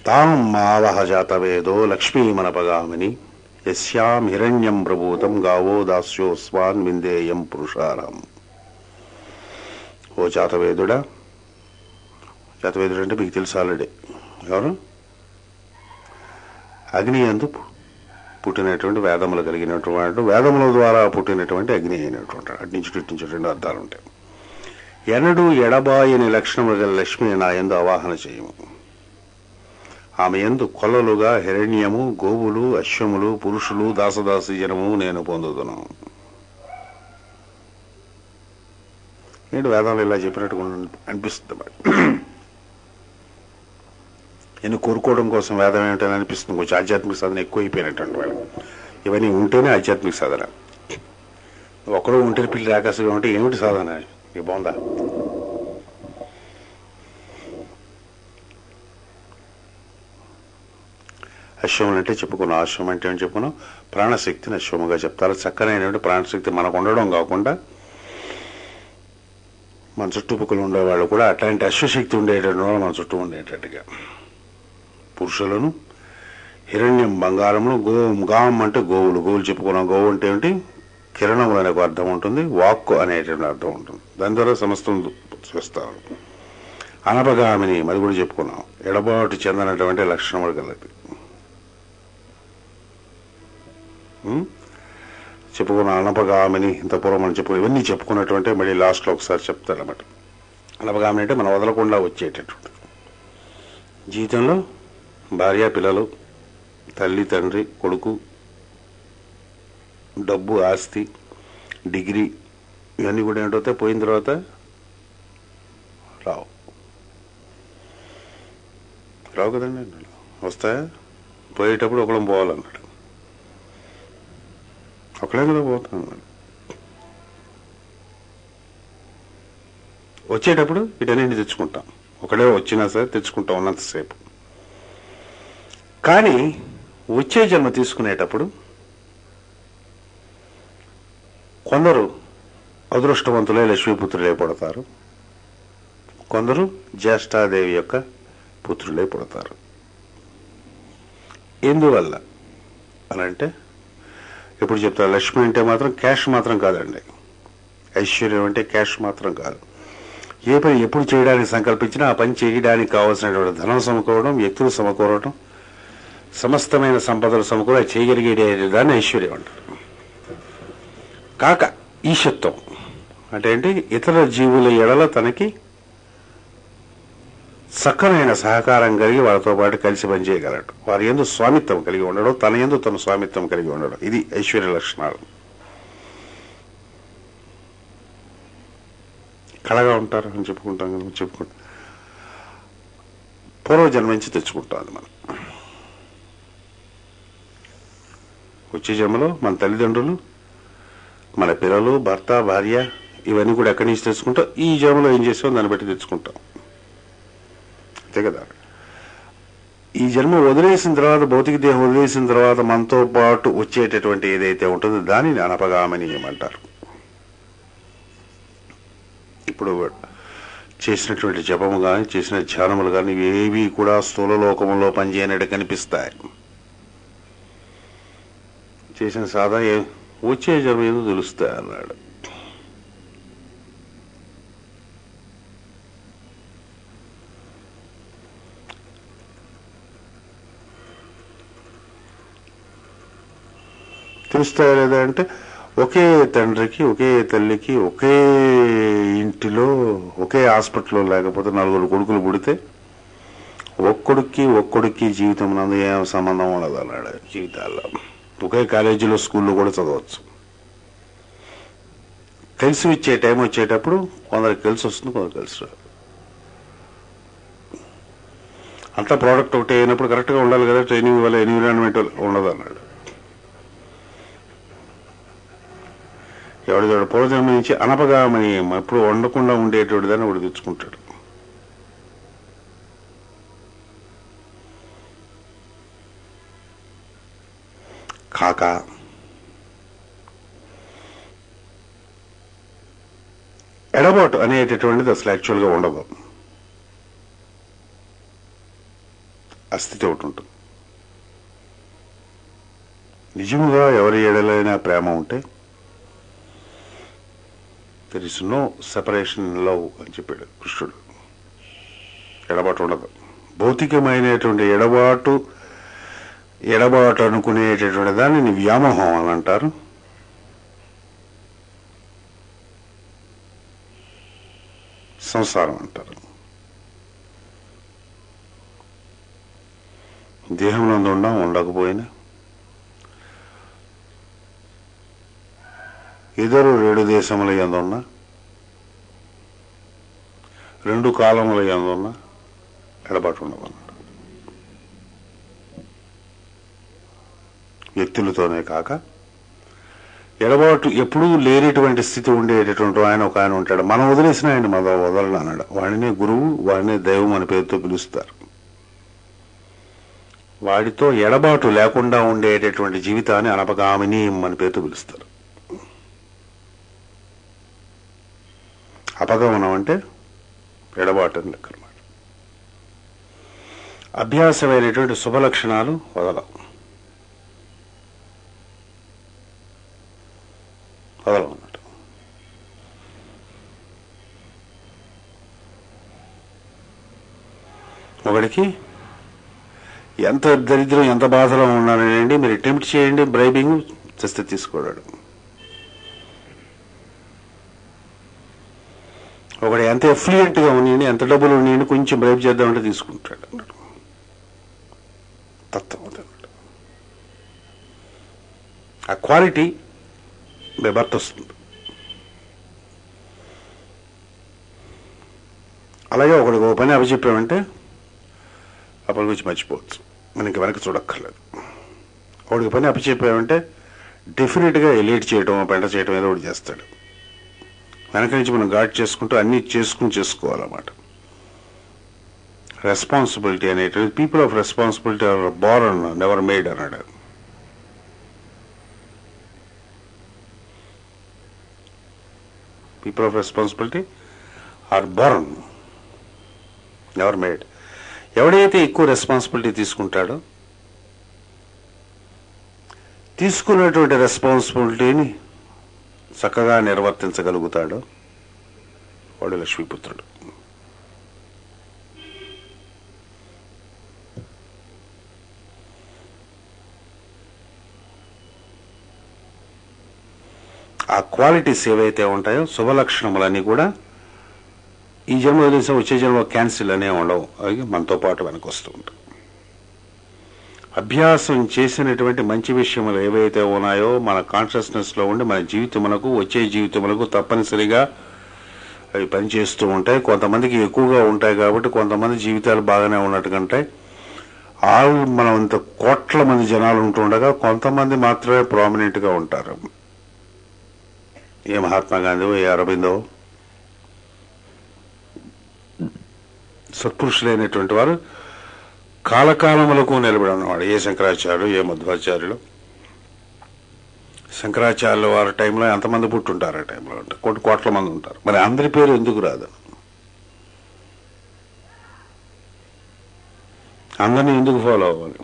తాం మావహ జాతవేదో లక్ష్మీమనపగామిని యస్యాం హిరణ్యం ప్రభూతం గావో దాస్యోస్వాన్ విందేయం పురుషారాం. ఓ జాతవేదుడా, జాతవేదుడు అంటే మీకు తెలుసు ఆల్రెడీ ఎవరు, అగ్ని యందు పుట్టినటువంటి వేదములు కలిగినటువంటి, వేదముల ద్వారా పుట్టినటువంటి అగ్ని అయినటువంటి, అటు నుంచి ఇటు నుంచి రెండు అర్థాలు ఉంటాయి. ఎనడు ఎడబాయని లక్షణములు గల లక్ష్మి నా యందు ఆవాహన చేయము. ఆమె యందు కొల్లలుగా హిరణ్యము, గోవులు, అశ్వములు, పురుషులు, దాసదాసి జనము నేను పొందుతున్నాను. ఏంటి వేదాలు ఇలా చెప్పినట్టుగా అనిపిస్తుంది మరి. నేను కోరుకోవడం కోసం వేదం ఏమిటని అనిపిస్తుంది. కొంచెం ఆధ్యాత్మిక సాధన ఎక్కువ అయిపోయినటువంటి వాళ్ళు. ఇవన్నీ ఉంటేనే ఆధ్యాత్మిక సాధన. ఒకడు ఉంటే పిల్లి ఆకాశంగా ఉంటే ఏమిటి సాధన? ఇక బాగుందా? అశ్వములు అంటే చెప్పుకున్నాం. అశ్వం అంటే ఏమి చెప్పుకున్నాం? ప్రాణశక్తిని అశ్వముగా చెప్తారు. చక్కనైనటువంటి ప్రాణశక్తి మనకు ఉండడం కాకుండా మన చుట్టుపక్కల ఉండేవాళ్ళు కూడా అట్లాంటి అశ్వశక్తి ఉండేటటువంటి వాళ్ళు మన చుట్టూ ఉండేటట్టుగా. పురుషులను హిరణ్యం బంగారమును, గాం అంటే గోవులు, గోవులు చెప్పుకున్నాం. గోవు అంటే ఏమిటి? కిరణములు అనే ఒక అర్థం ఉంటుంది, వాక్కు అనేటువంటి అర్థం ఉంటుంది. దాని ద్వారా సమస్తం చూస్తారు. అనపగామిని మరి కూడా చెప్పుకున్నాం, ఎడబాటు చెందనటువంటి లక్షణములు కలిపి చెప్పుకున్నాం. అనపగామిని ఇంత పూర్వం మనం చెప్పుకున్నాం. ఇవన్నీ చెప్పుకున్నటువంటి మళ్ళీ లాస్ట్లో ఒకసారి చెప్తారన్నమాట. అనపగామిని అంటే మనం వదలకుండా వచ్చేటటువంటి జీవితంలో భార్య, పిల్లలు, తల్లి, తండ్రి, కొడుకు, డబ్బు, ఆస్తి, డిగ్రీ, ఇవన్నీ కూడా ఏంటవుతాయి? పోయిన తర్వాత రావు కదండి. వస్తాయా? పోయేటప్పుడు ఒకళ్ళం పోవాలన్నాడు. ఒకళ్ళే కదా పోతాను. వచ్చేటప్పుడు వీటన్నింటి తెచ్చుకుంటాం. ఒకడే వచ్చినా సరే తెచ్చుకుంటాం ఉన్నంతసేపు. కానీ వచ్చే జన్మ తీసుకునేటప్పుడు కొందరు అదృష్టవంతులే లక్ష్మీపుత్రులే పుడతారు, కొందరు జ్యేష్ఠాదేవి యొక్క పుత్రులే పుడతారు. ఎందువల్ల అనంటే ఎప్పుడు చెప్తారు, లక్ష్మి అంటే మాత్రం క్యాష్ మాత్రం కాదండి. ఐశ్వర్యం అంటే క్యాష్ మాత్రం కాదు. ఏ పని ఎప్పుడు చేయడానికి సంకల్పించినా ఆ పని చేయడానికి కావాల్సినటువంటి ధనం సమకూరడం, వ్యక్తులు సమకూరడం, సమస్తమైన సంపదలు సమకూర చేయగలిగే దాన్ని ఐశ్వర్యం అంటారు. కాక ఈశత్వం అంటే ఏంటి? ఇతర జీవుల ఎడల తనకి చక్కనైన సహకారం కలిగి వారితో పాటు కలిసి పనిచేయగలడు. వారి యందు స్వామిత్వం కలిగి ఉండడం, తన యందు తన స్వామిత్వం కలిగి ఉండడం, ఇది ఐశ్వర్య లక్షణాలు. కళగా ఉంటారు అని చెప్పుకుంటాం కదా. చెప్పుకుంటాం పూర్వజన్మ నుంచి తెచ్చుకుంటాం అది మనం. వచ్చే జన్మలో మన తల్లిదండ్రులు, మన పిల్లలు, భర్త, భార్య, ఇవన్నీ కూడా ఎక్కడి నుంచి తెచ్చుకుంటాం? ఈ జన్మలో ఏం చేసామో దాన్ని బట్టి తెచ్చుకుంటాం. అంతే కదా. ఈ జన్మ వదిలేసిన తర్వాత, భౌతిక దేహం వదిలేసిన తర్వాత మనతో పాటు వచ్చేటటువంటి ఏదైతే ఉంటుందో దానిని అనపగామని ఏమంటారు. ఇప్పుడు చేసినటువంటి జపము కానీ, చేసిన ధ్యానములు కానీ ఏవి కూడా స్థూల లోకములో పనిచేయనట్టు కనిపిస్తాయి. చేసిన సాధన వచ్చే జన్మ ఏదో తెలుస్తాయి అన్నాడు. తెలుస్తాయా లేదా అంటే, ఒకే తండ్రికి, ఒకే తల్లికి, ఒకే ఇంటిలో, ఒకే హాస్పిటల్లో లేకపోతే నలుగురు కొడుకులు పుడితే ఒక్కొడికి జీవితం నందు ఏం సంబంధం ఉండదు అన్నాడు. జీవితాల్లో ఒకే కాలేజీలో, స్కూల్లో కూడా చదవచ్చు. కలిసి ఇచ్చే టైం వచ్చేటప్పుడు కొందరికి కలిసి వస్తుంది, కొందరు కలిసి రాదు. అంతా ప్రోడక్ట్ ఒకటి అయినప్పుడు కరెక్ట్గా ఉండాలి కదా. ట్రైనింగ్ వల్ల ఎన్విరాన్మెంట్ ఉండదు అన్నాడు. ఎవడి పూర్వజన్మ నుంచి అనపగామని ఎప్పుడు వండకుండా ఉండేటువంటి దాన్ని ఒకటి తెచ్చుకుంటాడు. కాక ఎడబాటు అనేటటువంటిది అసలు యాక్చువల్గా ఉండదు. ఆ స్థితి ఒకటి ఉంటుంది. నిజముగా ఎవరి ఎడలైనా ప్రేమ ఉంటే there is no separation in love అని చెప్పాడు కృష్ణుడు. ఎడబాటు ఉండదు. భౌతికమైనటువంటి ఎడబాటు అనుకునేటటువంటి దాన్ని వ్యామోహం అని అంటారు. సంసారం అంటారు. దేహంలో ఉండకపోయినా ఇద్దరు 2 దేశముల యందున్నా 2 కాలముల యందున్నా ఎడబాటు ఉండవన్నాడు. వ్యక్తులతోనే కాక ఎడబాటు ఎప్పుడూ లేనటువంటి స్థితి ఉండేటటువంటి ఒక ఆయన ఉంటాడు. మనం వదిలేసిన ఆయన వదలను అన్నాడు. వాడినే గురువు, వాడినే దైవం అని పేరుతో పిలుస్తారు. వాడితో ఎడబాటు లేకుండా ఉండేటటువంటి జీవితాన్ని అనపగామిని అని పేరుతో పిలుస్తారు. అపగమనం అంటే ఎడబాటు అని లెక్క అన్నమాట. అభ్యాసమైనటువంటి శుభలక్షణాలు వదలమన్నట్టు. ఒకడికి ఎంత దరిద్రం, ఎంత బాధలో ఉన్నానండి, మీరు అటెంప్ట్ చేయండి, బ్రైబింగ్ చేస్తే తీసుకోడాడు. ఒకడు ఎంత ఎఫ్లుయెంట్గా ఉన్నాయండి, ఎంత డబ్బులు ఉన్నాయండి, కొంచెం బ్రైబ్ చేద్దామంటే తీసుకుంటాడు అన్నాడు. తత్వం అన్నమాట. ఆ క్వాలిటీ బెబర్త్ వస్తుంది. అలాగే ఒకడికి ఒక పని అప్పచెప్పామంటే ఆ పని గురించి మర్చిపోవచ్చు, మనకి వెనక్కి చూడక్కర్లేదు. ఒకడికి పని అప్పచెప్పామంటే డెఫినెట్గా ఎలీట్ చేయడం, పెంట చేయడం ఏదో ఒకటి చేస్తాడు. వెనక నుంచి మనం గాడ్ చేసుకుంటూ అన్నీ చేసుకోవాలన్నమాట. రెస్పాన్సిబిలిటీ అనేటివి, people of responsibility are born never made అన్నాడు. People of responsibility are born never made. ఎవడైతే ఎక్కువ రెస్పాన్సిబిలిటీ తీసుకుంటాడో, తీసుకున్నటువంటి రెస్పాన్సిబిలిటీని చక్కగా నిర్వర్తించగలుగుతాడో వాడు లక్ష్మీపుత్రుడు. ఆ క్వాలిటీస్ ఏవైతే ఉంటాయో, శుభలక్షణములన్నీ కూడా ఈ జన్మ వదిలేసా వచ్చే జన్మ క్యాన్సిల్ అనే ఉండవు. అవి మనతో పాటు వెనక్కి వస్తూ ఉంటాయి. అభ్యాసం చేసినటువంటి మంచి విషయములు ఏవైతే ఉన్నాయో మన కాన్షియస్నెస్లో ఉండి మన జీవితములకు, వచ్చే జీవితములకు తప్పనిసరిగా అవి పనిచేస్తూ ఉంటాయి. కొంతమందికి ఎక్కువగా ఉంటాయి కాబట్టి కొంతమంది జీవితాలు బాగానే ఉన్నట్టుకంటే మనం ఇంత కోట్ల మంది జనాలు ఉంటుండగా కొంతమంది మాత్రమే ప్రామినెంట్గా ఉంటారు. ఏ మహాత్మా గాంధీ, ఏ అరబిందో, సత్పురుషులైనటువంటి వారు కాలకాలములకు నిలబడి ఉన్నవాడు. ఏ శంకరాచార్యులు, ఏ మధ్వాచార్యులు. శంకరాచార్యుల వారి టైంలో ఎంతమంది పుట్టుంటారు? ఆ టైంలో అంటే కోట్ల మంది ఉంటారు. మరి అందరి పేరు ఎందుకు రాదు? అందరినీ ఎందుకు ఫాలో అవ్వాలి?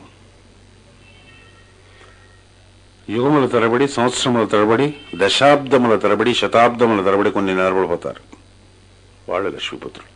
యుగముల తరబడి, సంవత్సరముల తరబడి, దశాబ్దముల తరబడి, శతాబ్దముల తరబడి కొన్ని నిలబడిపోతారు. వాళ్ళు లక్ష్మీపుత్రులు.